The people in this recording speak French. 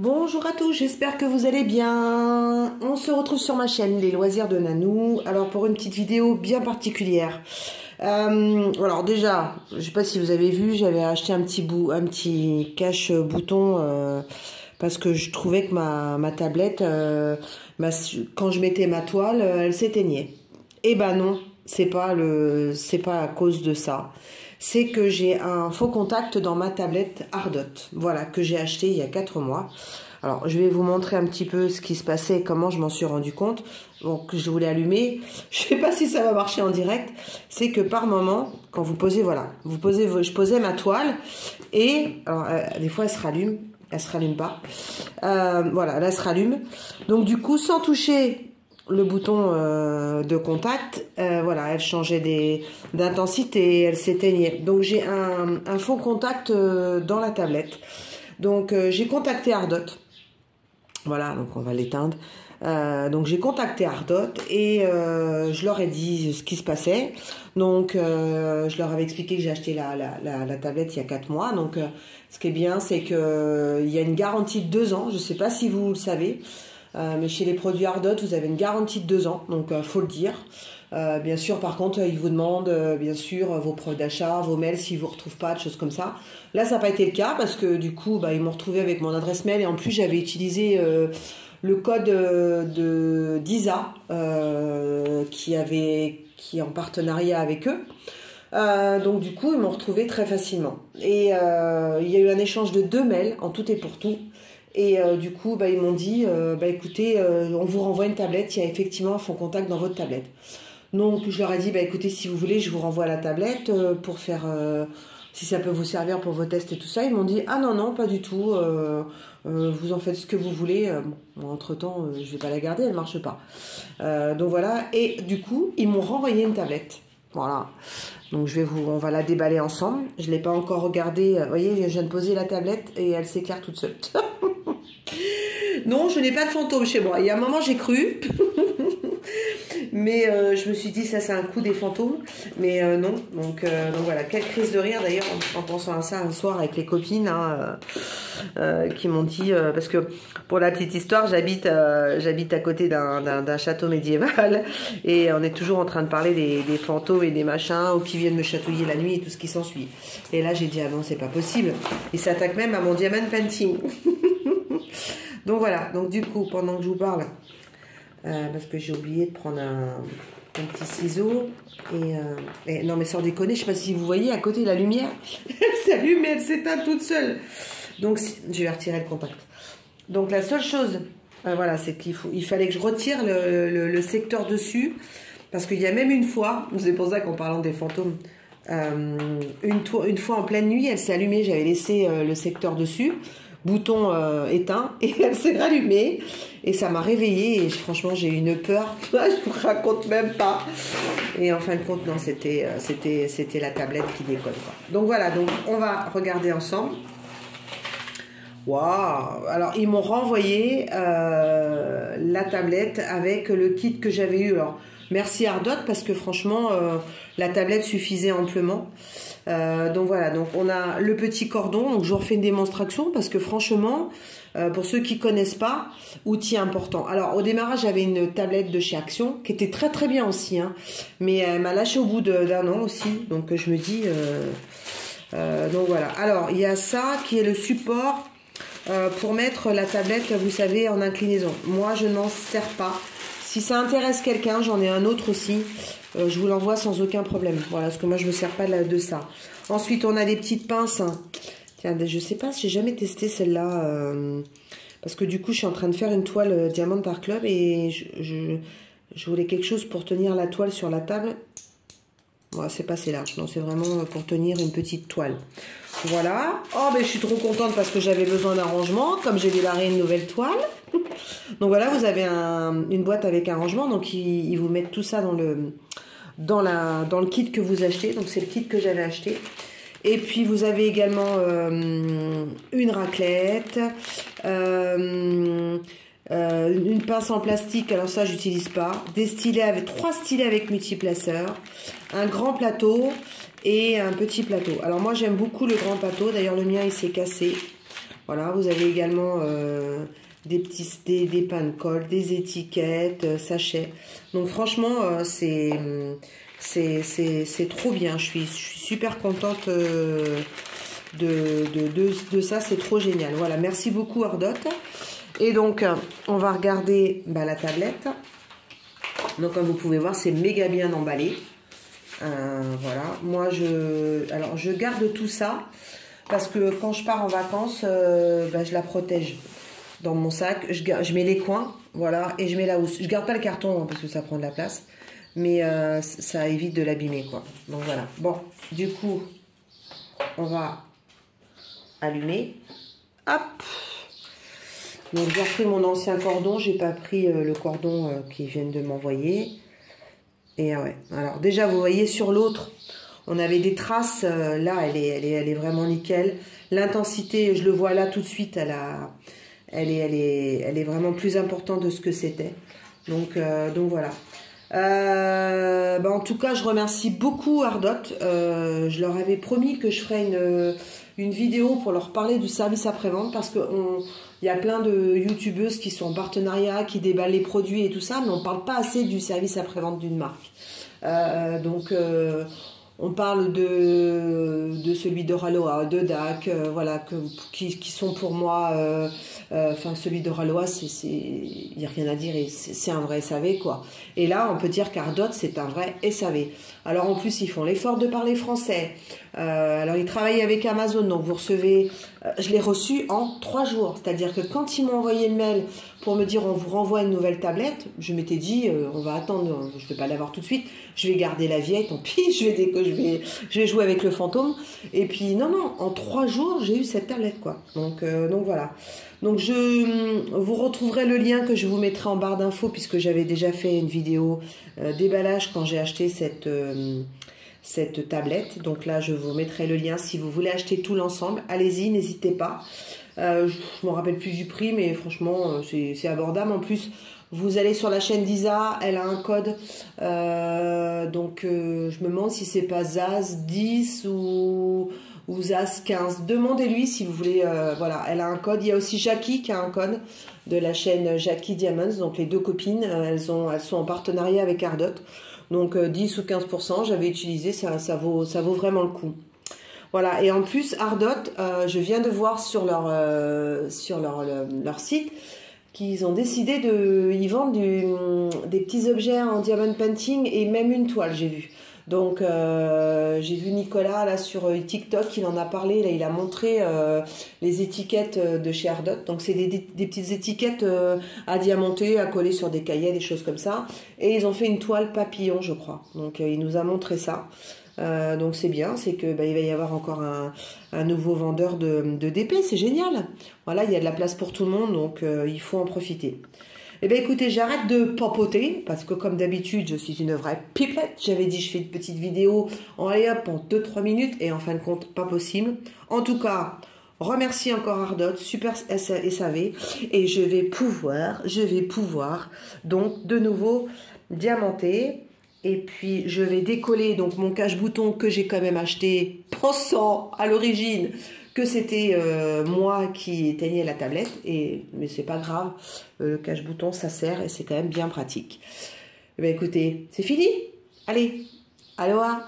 Bonjour à tous, j'espère que vous allez bien. On se retrouve sur ma chaîne Les Loisirs de Nanou. Alors pour une petite vidéo bien particulière. Alors déjà, je sais pas si vous avez vu, j'avais acheté un petit cache bouton parce que je trouvais que ma tablette, quand je mettais ma toile, elle s'éteignait. Eh ben non, c'est pas à cause de ça. C'est que j'ai un faux contact dans ma tablette Ardot, voilà, que j'ai acheté il y a 4 mois. Alors, je vais vous montrer un petit peu ce qui se passait et comment je m'en suis rendu compte. Donc, je voulais allumer. Je sais pas si ça va marcher en direct. C'est que par moment, quand vous posez, voilà, je posais ma toile et, alors, des fois, elle se rallume pas. Voilà, là, elle se rallume. Donc, du coup, sans toucher le bouton de contact, voilà, elle changeait d'intensité, elle s'éteignait. Donc j'ai un faux contact dans la tablette. Donc j'ai contacté Ardot. Voilà, donc on va l'éteindre. Donc j'ai contacté Ardot et je leur ai dit ce qui se passait. Donc je leur avais expliqué que j'ai acheté la tablette il y a 4 mois. Donc ce qui est bien, c'est que il y a une garantie de 2 ans. Je ne sais pas si vous le savez. Mais chez les produits Ardot, vous avez une garantie de 2 ans, donc faut le dire. Bien sûr, par contre, ils vous demandent bien sûr vos preuves d'achat, vos mails s'ils vous retrouvent pas, de choses comme ça. Là, ça n'a pas été le cas parce que du coup, ils m'ont retrouvé avec mon adresse mail et en plus, j'avais utilisé le code d'ISA qui est en partenariat avec eux. Donc du coup, ils m'ont retrouvé très facilement. Et il y a eu un échange de 2 mails en tout et pour tout. Et du coup, ils m'ont dit, écoutez, on vous renvoie une tablette, il y a effectivement un faux contact dans votre tablette. Donc je leur ai dit, écoutez, si vous voulez, je vous renvoie la tablette pour faire, si ça peut vous servir pour vos tests et tout ça. Ils m'ont dit, ah non, pas du tout, vous en faites ce que vous voulez. Bon, entre-temps, je vais pas la garder, elle marche pas. Donc voilà, et du coup, ils m'ont renvoyé une tablette. Voilà. Donc on va la déballer ensemble. Je l'ai pas encore regardée. Vous voyez, je viens de poser la tablette et elle s'éclaire toute seule. Non, je n'ai pas de fantôme chez moi. Il y a un moment, j'ai cru. Mais je me suis dit, ça c'est un coup des fantômes. Mais non. Donc voilà, quelle crise de rire d'ailleurs en pensant à ça un soir avec les copines qui m'ont dit, parce que pour la petite histoire, j'habite à côté d'un château médiéval et on est toujours en train de parler des fantômes et des machins ou qui viennent me chatouiller la nuit et tout ce qui s'ensuit. Et là, j'ai dit, ah non, c'est pas possible. Ils s'attaquent même à mon diamond painting. Donc voilà, donc du coup, pendant que je vous parle, parce que j'ai oublié de prendre un petit ciseau, et non mais sans déconner, je sais pas si vous voyez, à côté de la lumière, elle s'allume et elle s'éteint toute seule. Donc je vais retirer le contact. Donc la seule chose, voilà, c'est il fallait que je retire le secteur dessus, parce qu'il y a même une fois, c'est pour ça qu'en parlant des fantômes, une fois en pleine nuit, elle s'est allumée, j'avais laissé le secteur dessus, bouton éteint, et elle s'est rallumée et ça m'a réveillée et franchement j'ai eu une peur. Je vous raconte même pas. Et en fin de compte non, c'était la tablette qui déconne quoi. Donc voilà, donc on va regarder ensemble. Waouh! Alors ils m'ont renvoyé la tablette avec le kit que j'avais eu. Alors merci Ardot parce que franchement la tablette suffisait amplement. Donc voilà, donc on a le petit cordon, donc je vous refais une démonstration parce que franchement, pour ceux qui connaissent pas, outil important. Alors au démarrage j'avais une tablette de chez Action qui était très très bien aussi, hein, mais elle m'a lâché au bout d'un an aussi, donc je me dis, donc voilà. Alors il y a ça qui est le support pour mettre la tablette, vous savez, en inclinaison. Moi je n'en sers pas. Si ça intéresse quelqu'un, j'en ai un autre aussi. Je vous l'envoie sans aucun problème. Voilà, parce que moi, je ne me sers pas de ça. Ensuite, on a des petites pinces. Tiens, je ne sais pas si j'ai jamais testé celle-là. Parce que du coup, je suis en train de faire une toile Diamant Art Club. Et je voulais quelque chose pour tenir la toile sur la table. Voilà, c'est pas assez large. Non, c'est vraiment pour tenir une petite toile. Voilà. Oh, mais je suis trop contente parce que j'avais besoin d'un rangement. Comme j'ai démarré une nouvelle toile. Donc voilà, vous avez une boîte avec un rangement. Donc ils vous mettent tout ça dans le kit que vous achetez. Donc c'est le kit que j'avais acheté. Et puis vous avez également une raclette, une pince en plastique, alors ça j'utilise pas, des stylets avec 3 stylets avec multiplaceur, un grand plateau et un petit plateau. Alors moi j'aime beaucoup le grand plateau, d'ailleurs le mien il s'est cassé. Voilà, vous avez également des pains de colle, des étiquettes, sachets. Donc franchement, c'est trop bien. Je suis super contente de ça, c'est trop génial. Voilà, merci beaucoup Ardot. Et donc, on va regarder la tablette. Donc, comme vous pouvez voir, c'est méga bien emballé. Voilà, moi, je garde tout ça parce que quand je pars en vacances, je la protège dans mon sac. Je mets les coins, voilà, et je mets la housse. Je garde pas le carton hein, parce que ça prend de la place, mais ça évite de l'abîmer, quoi. Donc, voilà. Bon, du coup, on va allumer. Hop! Donc j'ai repris mon ancien cordon, j'ai pas pris le cordon qu'ils viennent de m'envoyer. Et ouais, alors déjà vous voyez sur l'autre, on avait des traces, là elle est vraiment nickel. L'intensité, je le vois là tout de suite, elle est vraiment plus importante de ce que c'était. Donc voilà. En tout cas, je remercie beaucoup Ardot. Je leur avais promis que je ferais une vidéo pour leur parler du service après-vente parce qu'il y a plein de youtubeuses qui sont en partenariat, qui déballent les produits et tout ça, mais on ne parle pas assez du service après-vente d'une marque. On parle de celui d'Oraloa, de DAC, voilà, qui sont pour moi, enfin celui d'Oraloa, il n'y a rien à dire, c'est un vrai SAV quoi. Et là, on peut dire qu'Ardot, c'est un vrai SAV. Alors en plus, ils font l'effort de parler français. Alors ils travaillent avec Amazon, donc vous recevez, je l'ai reçu en 3 jours. C'est-à-dire que quand ils m'ont envoyé le mail pour me dire on vous renvoie une nouvelle tablette, je m'étais dit on va attendre, je ne vais pas l'avoir tout de suite, je vais garder la vieille, tant pis, je vais jouer avec le fantôme. Et puis non, en 3 jours, j'ai eu cette tablette quoi. Donc voilà. Donc vous retrouverez le lien que je vous mettrai en barre d'infos puisque j'avais déjà fait une vidéo déballage quand j'ai acheté cette tablette. Donc là, je vous mettrai le lien si vous voulez acheter tout l'ensemble. Allez-y, n'hésitez pas. Je ne me rappelle plus du prix, mais franchement, c'est abordable. En plus, vous allez sur la chaîne d'Isa, elle a un code. Donc, je me demande si c'est pas Zaz 10 ou Zaz 15. Demandez-lui si vous voulez. Voilà, elle a un code. Il y a aussi Jackie qui a un code de la chaîne Jackie Diamonds. Donc, les 2 copines, elles sont en partenariat avec Ardot. Donc 10 ou 15%, j'avais utilisé, ça vaut vraiment le coup. Voilà, et en plus, Ardot, je viens de voir sur leur site qu'ils ont décidé ils vendent des petits objets en diamond painting et même une toile, j'ai vu. Donc j'ai vu Nicolas là sur TikTok, il en a parlé, là il a montré les étiquettes de chez Ardot. Donc c'est des petites étiquettes à diamanter, à coller sur des cahiers, des choses comme ça. Et ils ont fait une toile papillon, je crois. Donc il nous a montré ça. Donc c'est bien, c'est que il va y avoir encore un nouveau vendeur de DP, c'est génial. Voilà, il y a de la place pour tout le monde, donc il faut en profiter. Eh bien écoutez, j'arrête de papoter, parce que comme d'habitude, je suis une vraie pipette. J'avais dit, je fais une petite vidéo en hop en 2-3 minutes, et en fin de compte, pas possible. En tout cas, remercie encore Ardot, super SAV, et je vais pouvoir, donc de nouveau diamanter. Et puis je vais décoller donc mon cache-bouton que j'ai quand même acheté pensant à l'origine que c'était moi qui éteignais la tablette, mais c'est pas grave, le cache-bouton ça sert et c'est quand même bien pratique. Eh bien écoutez, c'est fini. Allez, aloha.